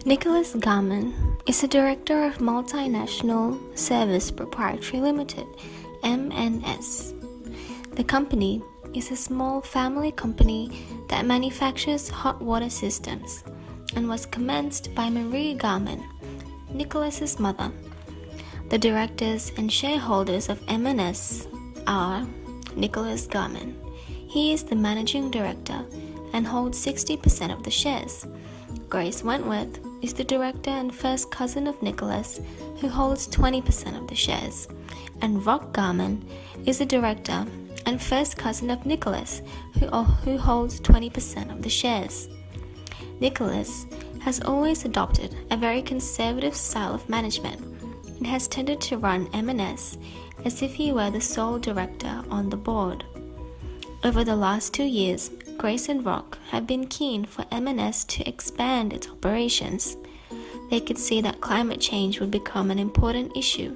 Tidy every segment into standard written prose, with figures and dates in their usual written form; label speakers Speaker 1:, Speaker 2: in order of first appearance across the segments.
Speaker 1: Nicholas Garmen is the director of Multinational Service Proprietary Limited, MNS. The company is a small family company that manufactures hot water systems and was commenced by Marie Garmen, Nicholas's mother. The directors and shareholders of MNS are Nicholas Garmen. He is the managing director and holds 60% of the shares. Grace Wentworth is the director and first cousin of Nicholas, who holds 20% of the shares, and Rock Garmen is the director and first cousin of Nicholas, who holds 20% of the shares. Nicholas has always adopted a very conservative style of management and has tended to run M&S as if he were the sole director on the board. Over the last 2 years, Grace and Rock have been keen for M&S to expand its operations. They could see that climate change would become an important issue,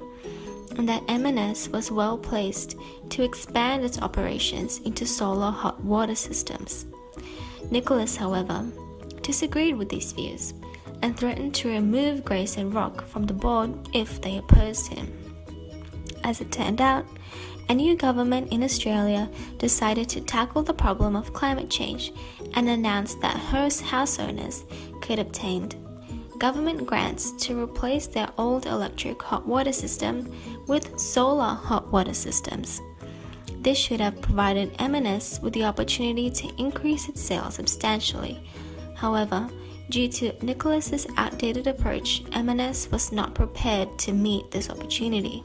Speaker 1: and that M&S was well placed to expand its operations into solar hot water systems. Nicholas, however, disagreed with these views and threatened to remove Grace and Rock from the board if they opposed him. As it turned out, a new government in Australia decided to tackle the problem of climate change and announced that house owners could obtain government grants to replace their old electric hot water system with solar hot water systems. This should have provided M&S with the opportunity to increase its sales substantially. However, due to Nicholas's outdated approach, M&S was not prepared to meet this opportunity.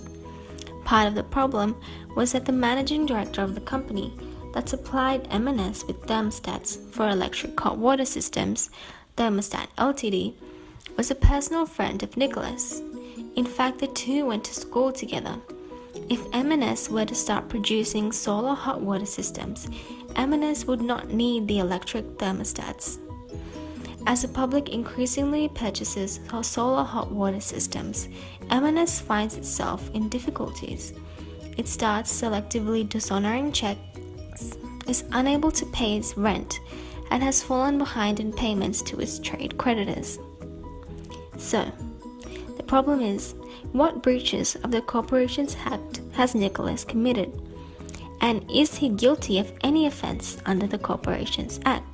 Speaker 1: Part of the problem was that the managing director of the company that supplied M&S with thermostats for electric hot water systems, Thermostat Ltd, was a personal friend of Nicholas. In fact, the two went to school together. If M&S were to start producing solar hot water systems, M&S would not need the electric thermostats. As the public increasingly purchases solar hot water systems, M&S finds itself in difficulties. It starts selectively dishonoring checks, is unable to pay its rent, and has fallen behind in payments to its trade creditors. So, the problem is, what breaches of the Corporations Act has Nicholas committed? And is he guilty of any offense under the Corporations Act?